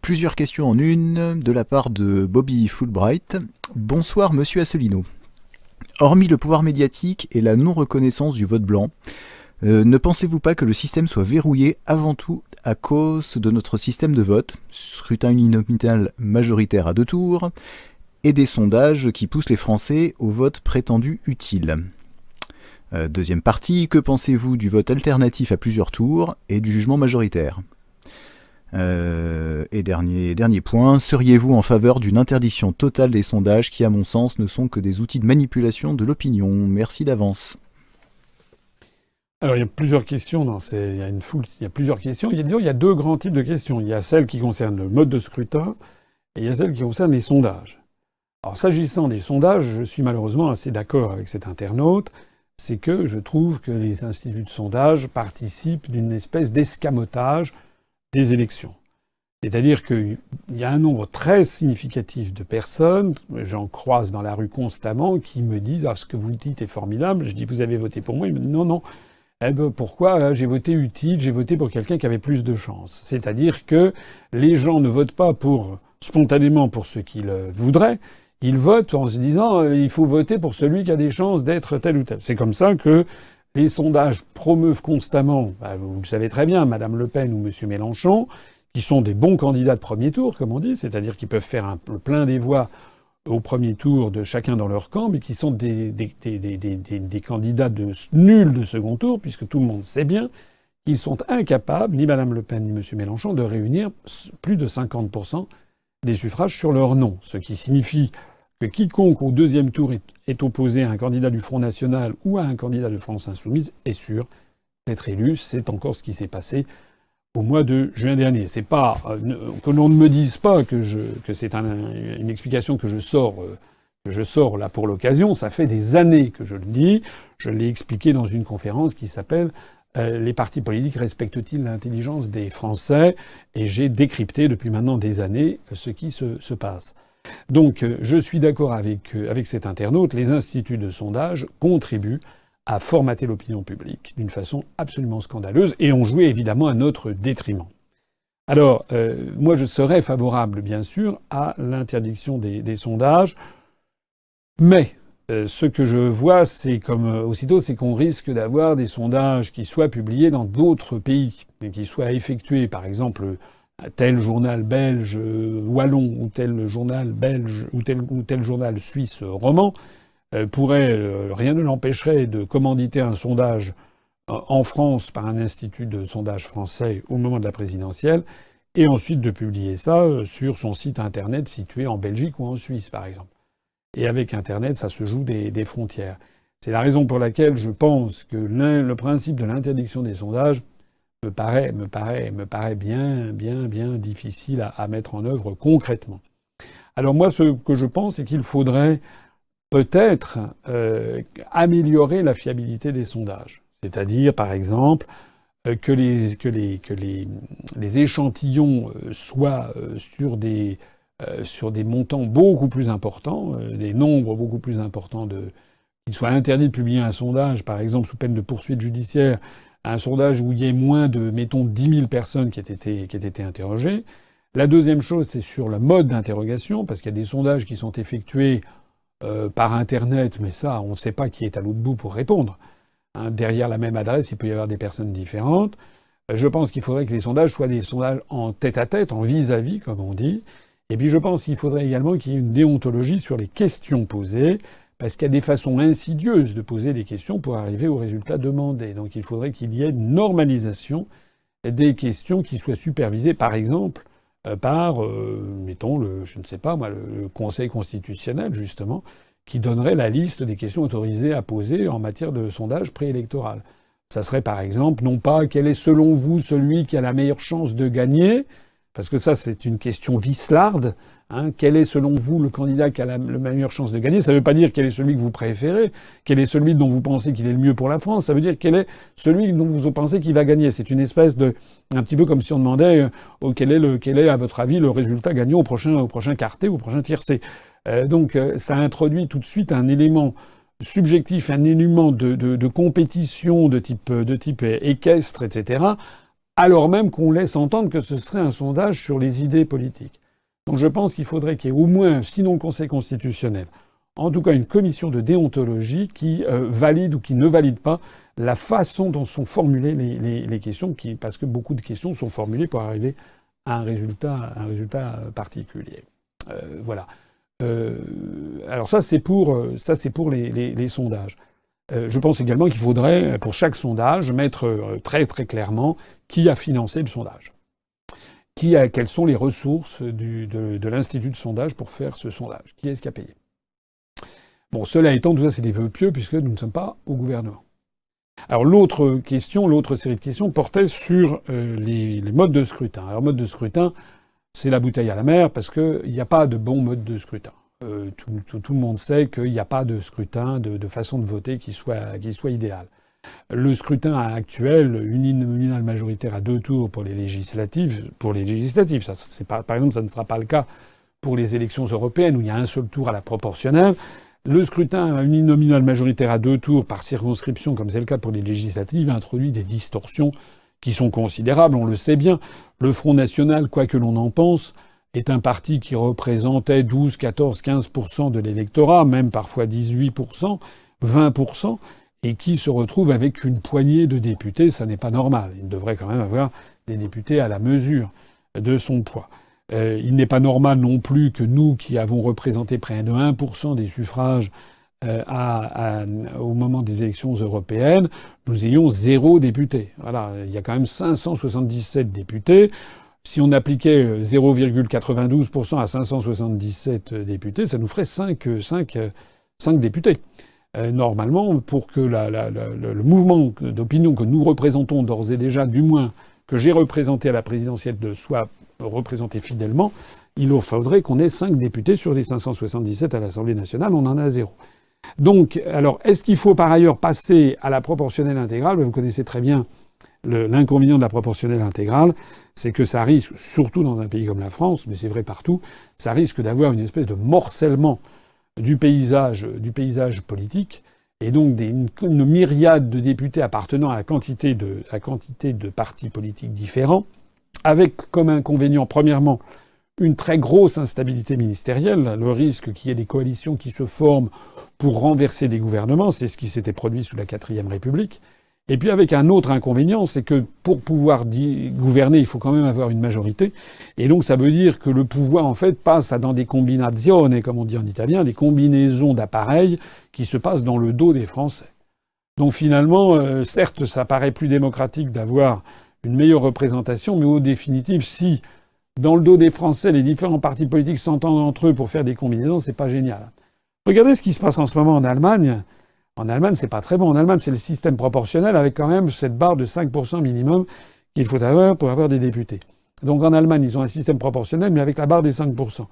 Plusieurs questions en une de la part de Bobby Fulbright. Bonsoir Monsieur Asselineau. Hormis le pouvoir médiatique et la non-reconnaissance du vote blanc, ne pensez-vous pas que le système soit verrouillé avant tout à cause de notre système de vote, scrutin uninominal majoritaire à 2 tours, et des sondages qui poussent les Français au vote prétendu utile? Deuxième partie, que pensez-vous du vote alternatif à plusieurs tours et du jugement majoritaire? Et dernier point, seriez-vous en faveur d'une interdiction totale des sondages qui, à mon sens, ne sont que des outils de manipulation de l'opinion? Merci d'avance. Alors, il y a plusieurs questions il y a plusieurs questions. Il y a deux grands types de questions. Il y a celles qui concernent le mode de scrutin et il y a celles qui concernent les sondages. Alors, s'agissant des sondages, je suis malheureusement assez d'accord avec cet internaute. C'est que je trouve que les instituts de sondage participent d'une espèce d'escamotage des élections. C'est-à-dire qu'il y a un nombre très significatif de personnes, j'en croise dans la rue constamment, qui me disent « Ah, ce que vous dites est formidable ». Je dis « Vous avez voté pour moi ?» Ils me disent « Non, non. » Eh ben, pourquoi? J'ai voté utile, j'ai voté pour quelqu'un qui avait plus de chance. C'est-à-dire que les gens ne votent pas spontanément pour ce qu'ils voudraient. Ils votent en se disant il faut voter pour celui qui a des chances d'être tel ou tel. C'est comme ça que les sondages promeuvent constamment, vous le savez très bien, Madame Le Pen ou Monsieur Mélenchon, qui sont des bons candidats de premier tour, comme on dit, c'est-à-dire qu'ils peuvent faire le plein des voix au premier tour de chacun dans leur camp, mais qui sont des candidats nuls de second tour, puisque tout le monde sait bien qu'ils sont incapables, ni Madame Le Pen ni Monsieur Mélenchon, de réunir plus de 50% des suffrages sur leur nom. Ce qui signifie que quiconque au deuxième tour est opposé à un candidat du Front National ou à un candidat de France Insoumise est sûr d'être élu. C'est encore ce qui s'est passé au mois de juin dernier. C'est pas que l'on ne me dise pas que c'est une explication que je sors là pour l'occasion. Ça fait des années que je le dis. Je l'ai expliqué dans une conférence qui s'appelle les partis politiques respectent-ils l'intelligence des Français? Et j'ai décrypté depuis maintenant des années ce qui se passe. Donc je suis d'accord avec cet internaute. Les instituts de sondage contribuent à formater l'opinion publique d'une façon absolument scandaleuse et ont joué évidemment à notre détriment. Alors, moi je serais favorable bien sûr à l'interdiction des sondages, mais ce que je vois, c'est c'est qu'on risque d'avoir des sondages qui soient publiés dans d'autres pays, et qui soient effectués, par exemple, tel journal belge wallon ou tel journal belge ou tel journal suisse roman rien ne l'empêcherait de commanditer un sondage en France par un institut de sondage français au moment de la présidentielle et ensuite de publier ça sur son site internet situé en Belgique ou en Suisse, par exemple. Et avec Internet, ça se joue des frontières. C'est la raison pour laquelle je pense que le principe de l'interdiction des sondages me paraît bien difficile à mettre en œuvre concrètement. Alors moi, ce que je pense, c'est qu'il faudrait peut-être améliorer la fiabilité des sondages. C'est-à-dire, par exemple, que les échantillons soient sur des montants beaucoup plus importants, des nombres beaucoup plus importants qu'il soit interdit de publier un sondage, par exemple, sous peine de poursuite judiciaire, un sondage où il y ait moins de, mettons, 10 000 personnes qui aient été interrogées. La deuxième chose, c'est sur le mode d'interrogation, parce qu'il y a des sondages qui sont effectués par Internet, mais ça, on ne sait pas qui est à l'autre bout pour répondre. Derrière la même adresse, il peut y avoir des personnes différentes. Je pense qu'il faudrait que les sondages soient des sondages en tête-à-tête, en vis-à-vis, comme on dit. Et puis je pense qu'il faudrait également qu'il y ait une déontologie sur les questions posées, parce qu'il y a des façons insidieuses de poser des questions pour arriver au résultat demandé. Donc il faudrait qu'il y ait une normalisation des questions qui soient supervisées, par exemple, par, mettons, le Conseil constitutionnel, justement, qui donnerait la liste des questions autorisées à poser en matière de sondage préélectoral. Ça serait, par exemple, non pas quel est selon vous celui qui a la meilleure chance de gagner, parce que ça, c'est une question vislarde. Quel est, selon vous, le candidat qui a la meilleure chance de gagner? Ça ne veut pas dire quel est celui que vous préférez, quel est celui dont vous pensez qu'il est le mieux pour la France. Ça veut dire quel est celui dont vous pensez qu'il va gagner. C'est une espèce un petit peu comme si on demandait quel est, à votre avis, le résultat gagnant au prochain quartet, au prochain tiercé. Donc, ça introduit tout de suite un élément subjectif, un élément de compétition de type équestre, etc., alors même qu'on laisse entendre que ce serait un sondage sur les idées politiques. Donc je pense qu'il faudrait qu'il y ait au moins, sinon le Conseil constitutionnel, en tout cas une commission de déontologie qui valide ou qui ne valide pas la façon dont sont formulées les questions, parce que beaucoup de questions sont formulées pour arriver à un résultat particulier. Voilà. Alors ça c'est pour les sondages. Je pense également qu'il faudrait, pour chaque sondage, mettre très très clairement qui a financé le sondage. Quelles sont les ressources de l'Institut de sondage pour faire ce sondage? Qui est-ce qui a payé? Bon, cela étant, tout ça c'est des vœux pieux puisque nous ne sommes pas au gouvernement. Alors l'autre série de questions portait sur les modes de scrutin. Alors mode de scrutin, c'est la bouteille à la mer parce qu'il n'y a pas de bon mode de scrutin. Tout le monde sait qu'il n'y a pas de scrutin, de façon de voter qui soit idéale. Le scrutin actuel, uninominal majoritaire à 2 tours pour les législatives, ça, par exemple, ça ne sera pas le cas pour les élections européennes où il y a un seul tour à la proportionnelle. Le scrutin uninominal majoritaire à 2 tours par circonscription, comme c'est le cas pour les législatives, introduit des distorsions qui sont considérables, on le sait bien. Le Front National, quoi que l'on en pense, est un parti qui représentait 12, 14, 15% de l'électorat, même parfois 18%, 20%, et qui se retrouve avec une poignée de députés. Ça n'est pas normal. Il devrait quand même avoir des députés à la mesure de son poids. Il n'est pas normal non plus que nous, qui avons représenté près de 1% des suffrages au moment des élections européennes, nous ayons 0 député. Voilà, il y a quand même 577 députés. Si on appliquait 0,92% à 577 députés, ça nous ferait 5 députés. Normalement, pour que le mouvement d'opinion que nous représentons d'ores et déjà, du moins que j'ai représenté à la présidentielle, soit représenté fidèlement, il faudrait qu'on ait 5 députés sur les 577 à l'Assemblée nationale. On en a 0. Donc, alors, est-ce qu'il faut par ailleurs passer à la proportionnelle intégrale? Vous connaissez très bien l'inconvénient de la proportionnelle intégrale, c'est que ça risque, surtout dans un pays comme la France, mais c'est vrai partout, ça risque d'avoir une espèce de morcellement du paysage politique, et donc une myriade de députés appartenant à quantité de partis politiques différents, avec comme inconvénient, premièrement, une très grosse instabilité ministérielle, le risque qu'il y ait des coalitions qui se forment pour renverser des gouvernements, c'est ce qui s'était produit sous la 4e République. Et puis avec un autre inconvénient, c'est que pour pouvoir gouverner, il faut quand même avoir une majorité. Et donc ça veut dire que le pouvoir, en fait, passe dans des combinazioni, comme on dit en italien, des combinaisons d'appareils qui se passent dans le dos des Français. Donc finalement, certes, ça paraît plus démocratique d'avoir une meilleure représentation, mais au définitif, si dans le dos des Français, les différents partis politiques s'entendent entre eux pour faire des combinaisons, c'est pas génial. Regardez ce qui se passe en ce moment en Allemagne. En Allemagne, c'est pas très bon. En Allemagne, c'est le système proportionnel avec quand même cette barre de 5% minimum qu'il faut avoir pour avoir des députés. Donc en Allemagne, ils ont un système proportionnel, mais avec la barre des 5%,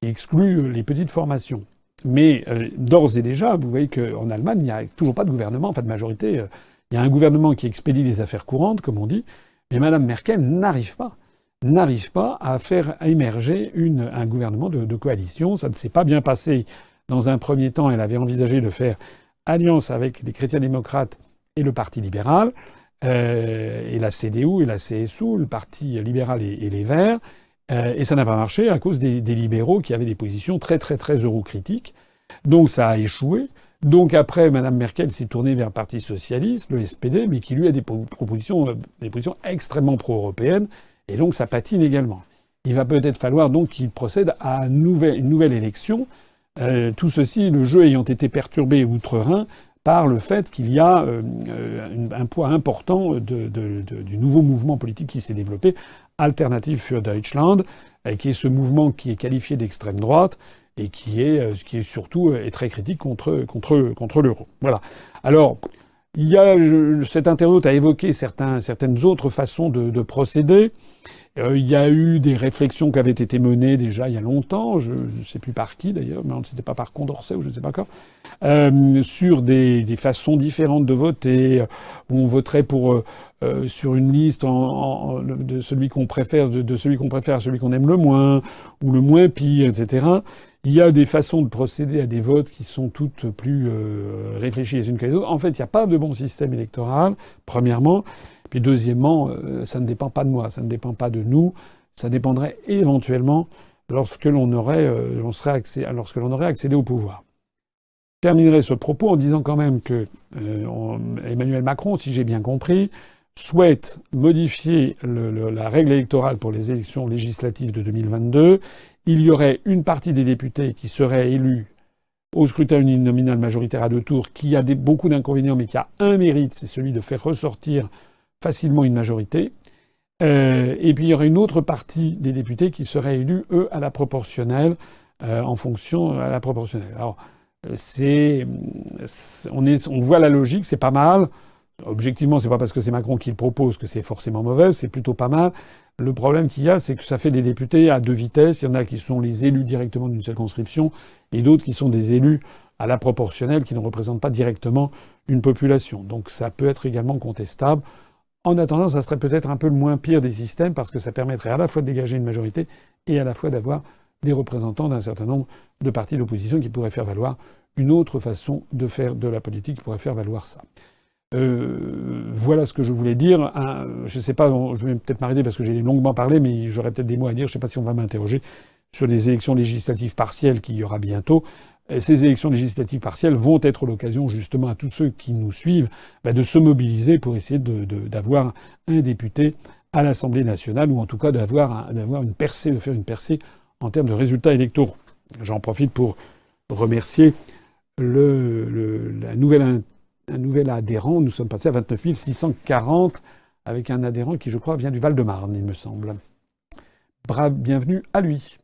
qui exclut les petites formations. Mais d'ores et déjà, vous voyez qu'en Allemagne, il n'y a toujours pas de gouvernement, enfin de majorité. Il y a un gouvernement qui expédie les affaires courantes, comme on dit, mais Mme Merkel n'arrive pas à faire émerger un gouvernement de coalition. Ça ne s'est pas bien passé dans un premier temps. Elle avait envisagé de faire alliance avec les chrétiens-démocrates et le Parti libéral, et la CDU et la CSU, le Parti libéral et les Verts. Et ça n'a pas marché à cause des libéraux qui avaient des positions très très très eurocritiques. Donc ça a échoué. Donc après, Mme Merkel s'est tournée vers le Parti socialiste, le SPD, mais qui lui a des positions extrêmement pro-européennes. Et donc ça patine également. Il va peut-être falloir donc qu'il procède à une nouvelle élection. Tout ceci, le jeu ayant été perturbé outre-Rhin par le fait qu'il y a un poids important du nouveau mouvement politique qui s'est développé, Alternative für Deutschland, qui est ce mouvement qui est qualifié d'extrême droite et qui est surtout très critique contre l'euro. Voilà. Alors, cet internaute a évoqué certaines autres façons de procéder. Il y a eu des réflexions qui avaient été menées déjà il y a longtemps, je ne sais plus par qui d'ailleurs, mais c'était pas par Condorcet ou je ne sais pas quoi, sur des façons différentes de voter, où on voterait sur une liste de celui qu'on préfère, à celui qu'on aime le moins, ou le moins pire, etc. Il y a des façons de procéder à des votes qui sont toutes plus réfléchies les unes que les autres. En fait, il n'y a pas de bon système électoral, premièrement. Puis deuxièmement, ça ne dépend pas de moi, ça ne dépend pas de nous, ça dépendrait éventuellement lorsque l'on aurait accédé au pouvoir. Je terminerai ce propos en disant quand même que Emmanuel Macron, si j'ai bien compris, souhaite modifier la règle électorale pour les élections législatives de 2022. Il y aurait une partie des députés qui seraient élus au scrutin uninominal majoritaire à 2 tours, qui a beaucoup d'inconvénients, mais qui a un mérite, c'est celui de faire ressortir facilement une majorité. Et puis il y aurait une autre partie des députés qui seraient élus, eux, à la proportionnelle, en fonction à la proportionnelle. Alors, on voit la logique, c'est pas mal. Objectivement, c'est pas parce que c'est Macron qui le propose que c'est forcément mauvais, c'est plutôt pas mal. Le problème qu'il y a, c'est que ça fait des députés à 2 vitesses. Il y en a qui sont les élus directement d'une circonscription et d'autres qui sont des élus à la proportionnelle qui ne représentent pas directement une population. Donc ça peut être également contestable. En attendant, ça serait peut-être un peu le moins pire des systèmes parce que ça permettrait à la fois de dégager une majorité et à la fois d'avoir des représentants d'un certain nombre de partis d'opposition qui pourraient faire valoir une autre façon de faire de la politique, qui pourrait faire valoir ça. Voilà ce que je voulais dire. Je sais pas, je vais peut-être m'arrêter parce que j'ai longuement parlé, mais j'aurais peut-être des mots à dire. Je sais pas si on va m'interroger sur les élections législatives partielles qu'il y aura bientôt. Et ces élections législatives partielles vont être l'occasion justement à tous ceux qui nous suivent de se mobiliser pour essayer d'avoir un député à l'Assemblée nationale, ou en tout cas d'avoir une percée, de faire une percée en termes de résultats électoraux. J'en profite pour remercier un nouvel adhérent. Nous sommes passés à 29 640 avec un adhérent qui, je crois, vient du Val-de-Marne, il me semble. Bienvenue à lui.